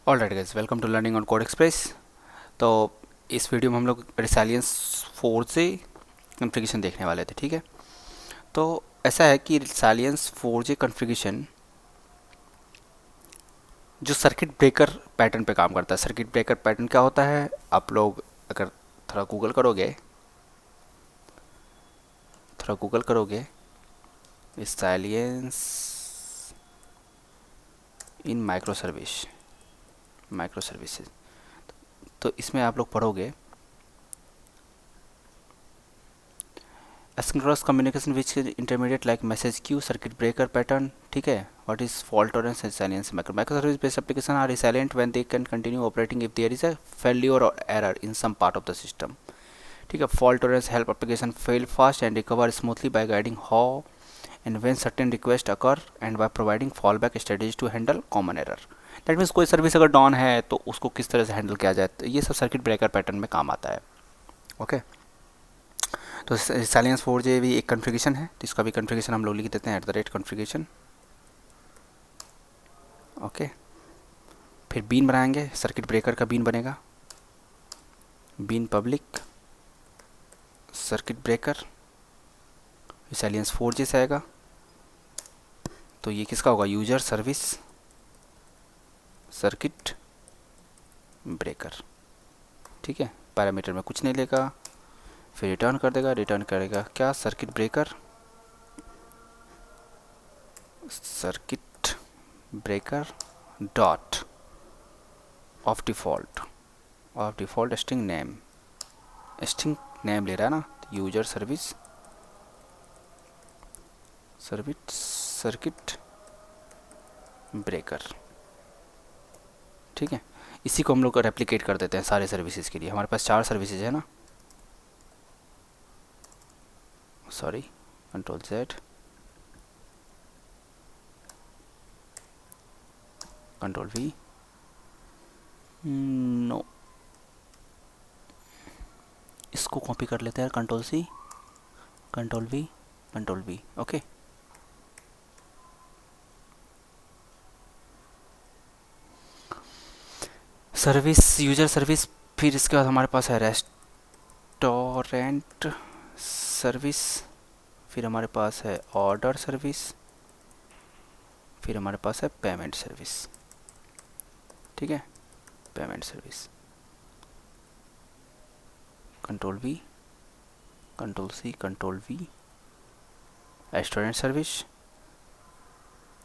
Alright guys, welcome to learning on code express. तो इस video में हम लोग रिसालियंस 4 से कॉन्फ़िगरेशन देखने वाले थे। ठीक है, तो ऐसा है कि रिसालियंस 4G कॉन्फ़िगरेशन जो सर्किट ब्रेकर पैटर्न पे काम करता है। सर्किट ब्रेकर पैटर्न क्या होता है, आप लोग अगर थोड़ा गूगल करोगे रिसालियंस इन माइक्रो सर्विसेज, तो इसमें आप लोग पढ़ोगे asynchronous communication which intermediate like message queue, circuit breaker pattern. ठीक है, what is fault tolerance and resilience. Micro service based application are resilient when they can continue operating if there is a failure और error in some part of the system. ठीक है, fault tolerance help application fail fast and recover smoothly by guiding how and when certain request occur and by providing fall back strategy to handle common error. That means कोई service अगर down है तो उसको किस तरह से handle किया जाए, तो ये सब सर्किट ब्रेकर पैटर्न में काम आता है। ओके, तो रिसालियंस 4G भी एक कॉन्फ़िगरेशन है, तो इसका भी कॉन्फ़िगरेशन हम लोग लिख देते हैं @configuration। ओके, फिर बीन बनाएंगे, सर्किट ब्रेकर का बीन बनेगा, bean public circuit breaker resilience 4G से आएगा। तो ये किसका होगा, यूजर सर्विस सर्किट ब्रेकर। ठीक है, पैरामीटर में कुछ नहीं लेगा, फिर रिटर्न कर देगा, रिटर्न करेगा क्या, circuit breaker dot of default string name ले रहा है ना, यूजर सर्किट ब्रेकर। ठीक है, इसी को हम लोग रेप्लिकेट कर देते हैं सारे सर्विसेज के लिए। हमारे पास 4 सर्विसेज है ना, sorry, control Z, control V, no, इसको कॉपी कर लेते हैं, control C, control V। Okay, service user service, फिर इसके बाद हमारे पास है रेस्टोरेंट सर्विस, फिर हमारे पास है ऑर्डर सर्विस, फिर हमारे पास है पेमेंट सर्विस। ठीक है, payment service, control V, control C, control V, restaurant service,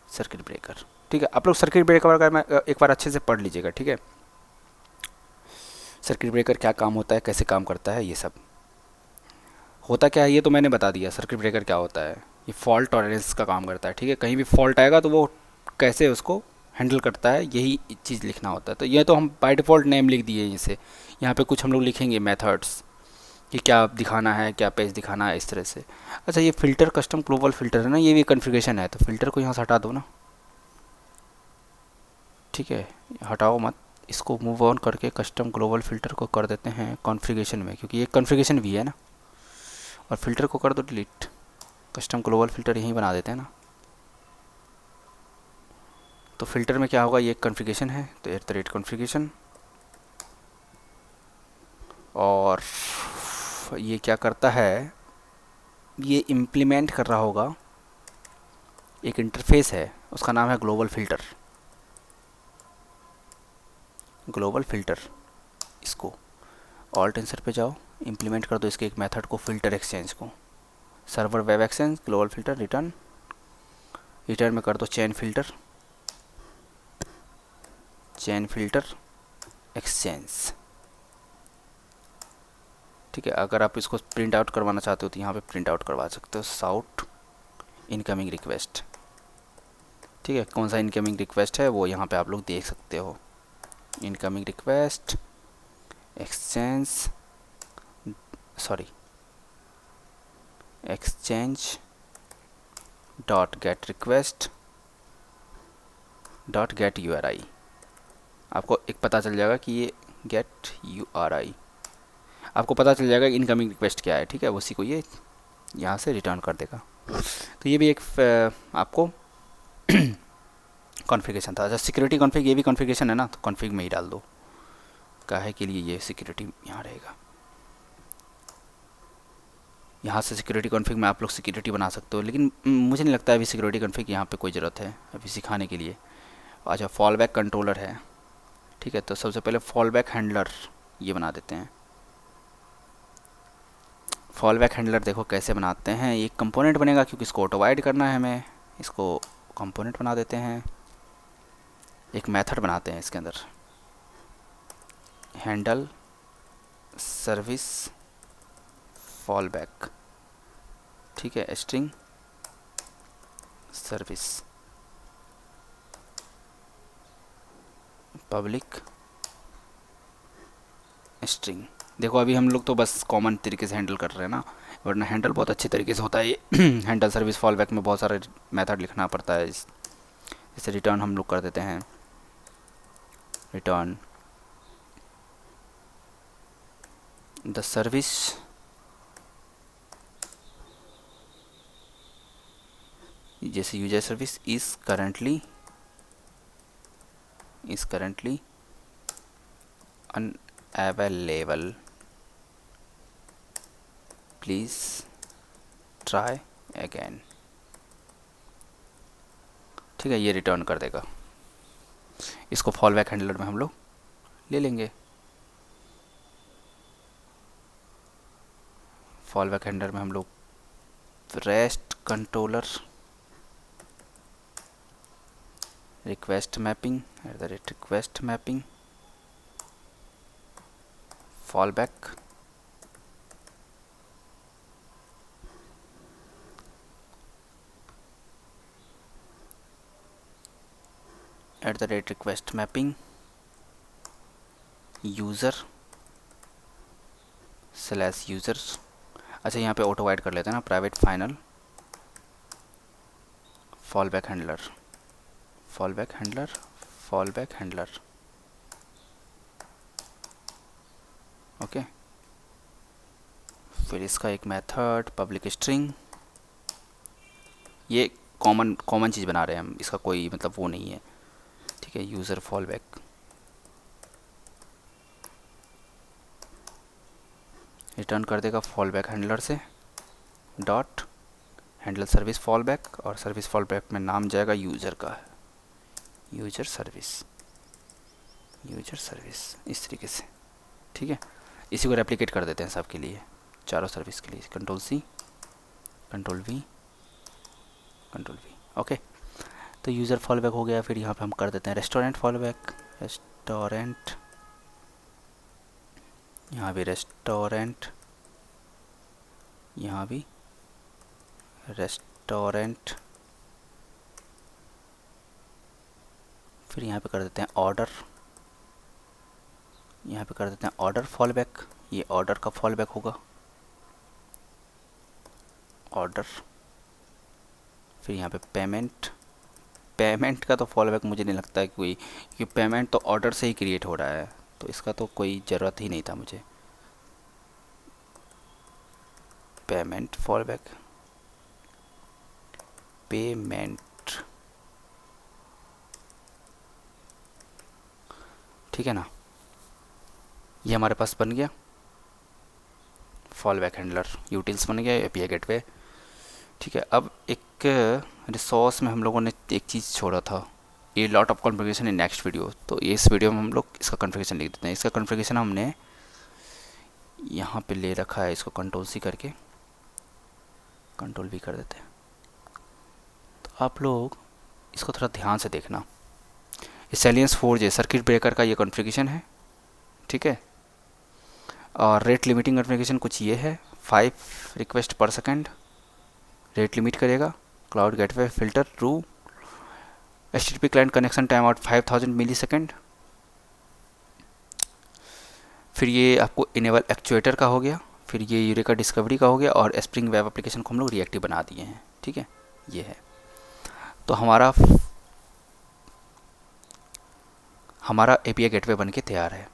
circuit breaker. ठीक है, आप लोग सर्किट ब्रेकर का मैं एक बार अच्छे से पढ़ लीजिएगा। ठीक है, सर्किट ब्रेकर क्या काम होता है, कैसे काम करता है, ये सब होता क्या है ये तो मैंने बता दिया। सर्किट ब्रेकर क्या होता है, ये फॉल्ट टॉलरेंस का काम करता है। ठीक है, कहीं भी फॉल्ट आएगा तो वो कैसे उसको हैंडल करता है, यही चीज़ लिखना होता है। तो ये तो हम बाय डिफ़ॉल्ट नेम लिख दिए इसे, यहाँ पे कुछ हम लोग लिखेंगे मेथड्स कि क्या दिखाना है, क्या पेज दिखाना है, इस तरह से। अच्छा, ये फ़िल्टर कस्टम ग्लोबल फ़िल्टर है ना, ये भी कॉन्फ़िगरेशन है, तो फ़िल्टर को यहाँ से हटा दो ना। ठीक है, हटाओ मत, इसको मूव ऑन करके कस्टम ग्लोबल फ़िल्टर को कर देते हैं कॉन्फ़िगरेशन में, क्योंकि ये कॉन्फ़िगरेशन भी है ना। और फ़िल्टर को कर दो डिलीट, कस्टम ग्लोबल फ़िल्टर यहीं बना देते हैं ना। तो फ़िल्टर में क्या होगा, ये कॉन्फ़िगरेशन है, तो @configuration, और ये क्या करता है, ये इम्प्लीमेंट कर रहा होगा एक इंटरफेस है, उसका नाम है ग्लोबल फ़िल्टर। इसको ऑल्ट आंसर पे जाओ, इम्प्लीमेंट कर दो इसके एक मेथड को, फ़िल्टर एक्सचेंज को, server web exchange global filter, return में कर दो चेन फ़िल्टर एक्सचेंज। ठीक है, अगर आप इसको प्रिंट आउट करवाना चाहते हो तो यहाँ पे प्रिंट आउट करवा सकते हो, साउट इनकमिंग रिक्वेस्ट। ठीक है, कौन सा इनकमिंग रिक्वेस्ट है वो यहाँ पे आप लोग देख सकते हो, incoming request exchange dot gate request dot gate URI। आपको एक पता चल जाएगा कि ये गेट URI, आपको पता चल जाएगा इनकमिंग रिक्वेस्ट क्या है। ठीक है, उसी को ये यहाँ से रिटर्न कर देगा। तो ये भी एक आपको कॉन्फ़िगरेशन था। अच्छा सिक्योरिटी कॉन्फ़िग, ये भी कॉन्फ़िगरेशन है ना, तो कॉन्फ़िग में ही डाल दो, काहे के लिए ये सिक्योरिटी यहाँ रहेगा। यहाँ से सिक्योरिटी कॉन्फ़िग में आप लोग सिक्योरिटी बना सकते हो, लेकिन मुझे नहीं लगता अभी सिक्योरिटी कॉन्फ़िग यहाँ पे कोई ज़रूरत है अभी सिखाने के लिए। अच्छा फॉल बैक कंट्रोलर है, ठीक है। तो सबसे पहले फॉल बैक हैंडलर ये बना देते हैं। फॉल बैक हैंडलर देखो कैसे बनाते हैं, एक कंपोनेंट बनेगा क्योंकि इसको ऑटोवाइड करना है हमें, इसको कंपोनेंट बना देते हैं। एक मेथड बनाते हैं इसके अंदर, हैंडल सर्विस फॉल बैक, ठीक है, स्ट्रिंग सर्विस पब्लिक स्ट्रिंग। देखो अभी हम लोग तो बस कॉमन तरीके से हैंडल कर रहे हैं ना, वरना हैंडल बहुत अच्छे तरीके से होता है ये हैंडल सर्विस फॉल बैक में बहुत सारे मेथड लिखना पड़ता है। जैसे रिटर्न हम लोग कर देते हैं, रिटर्न द सर्विस जैसे user service is currently unavailable, please try again, ठीक है, ये रिटर्न कर देगा। इसको फॉल बैक हैंडलर में हम लोग ले लेंगे। फॉल बैक हैंडलर में हम लोग rest controller request mapping request mapping fall back request mapping user / users. अच्छा यहाँ पे ऑटो वाइड कर लेते हैं ना, private final fall back handler okay. फिर इसका एक मेथड पब्लिक स्ट्रिंग, ये कॉमन चीज़ बना रहे हैं हम, इसका कोई मतलब वो नहीं है, ठीक है। यूज़र फॉल बैक रिटर्न कर देगा फॉल बैक हैंडलर से dot handle service fall back, और सर्विस फॉल बैक में नाम जाएगा यूज़र का, यूज़र सर्विस इस तरीके से, ठीक है। इसी को रेप्लिकेट कर देते हैं सबके लिए, चारों सर्विस के लिए, control C control V okay. तो यूज़र फॉल बैक हो गया। फिर यहाँ पे हम कर देते हैं रेस्टोरेंट फॉल बैक, रेस्टोरेंट, यहाँ भी रेस्टोरेंट, यहाँ भी रेस्टोरेंट। फिर यहाँ पे कर देते हैं ऑर्डर, यहाँ पे कर देते हैं ऑर्डर फॉल बैक, ये ऑर्डर का फॉल बैक होगा ऑर्डर। फिर यहाँ पे पेमेंट का तो फॉल बैक मुझे नहीं लगता है कोई, क्योंकि पेमेंट तो ऑर्डर से ही क्रिएट हो रहा है, तो इसका तो कोई ज़रूरत ही नहीं था मुझे। पेमेंट फॉल बैक पेमेंट, ठीक है ना, ये हमारे पास बन गया फॉल बैक हैंडलर, यूटिल्स बन गया, एपीआई गेटवे, ठीक है। अब एक रिसोर्स में हम लोगों ने एक चीज़ छोड़ा था, a lot of configuration in next video, तो इस वीडियो में हम लोग इसका कॉन्फ़िगरेशन लिख देते हैं। इसका कॉन्फ़िगरेशन हमने यहाँ पे ले रखा है, इसको कंट्रोल C करके कंट्रोल V कर देते हैं। तो आप लोग इसको थोड़ा ध्यान से देखना, सैलियंस 4J सर्किट ब्रेकर का ये कॉन्फ़िगरेशन है, ठीक है। और रेट लिमिटिंग कॉन्फ़िगरेशन कुछ ये है, 5 रिक्वेस्ट पर सेकंड रेट लिमिट करेगा, cloud gateway filter true, HTTP client connection time out 5000 मिली सेकेंड। फिर ये आपको इनेबल एक्चुएटर का हो गया, फिर ये यूरेका डिस्कवरी का हो गया, और स्प्रिंग वेब एप्लीकेशन को हम लोग रिएक्टिव बना दिए हैं, ठीक है, ये है। तो हमारा API गेटवे बन के तैयार है,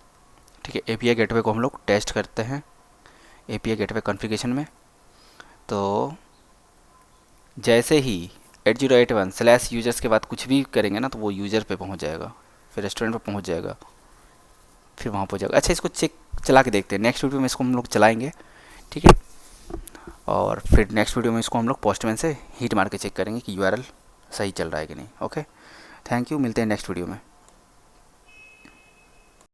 ठीक है। API गेटवे को हम लोग टेस्ट करते हैं API गेटवे कॉन्फ़िगरेशन में। तो जैसे ही 8081 स्लैश यूजर्स के बाद कुछ भी करेंगे ना तो वो यूज़र पे पहुंच जाएगा, फिर रेस्टोरेंट पे पहुंच जाएगा, फिर वहाँ पहुंच जाएगा। अच्छा, इसको चेक चला के देखते हैं, नेक्स्ट वीडियो में इसको हम लोग चलाएंगे, ठीक है। और फिर नेक्स्ट वीडियो में इसको हम लोग पोस्टमैन से हीट मार के चेक करेंगे कि यूआरएल सही चल रहा है कि नहीं। ओके, थैंक यू, मिलते हैं नेक्स्ट वीडियो में।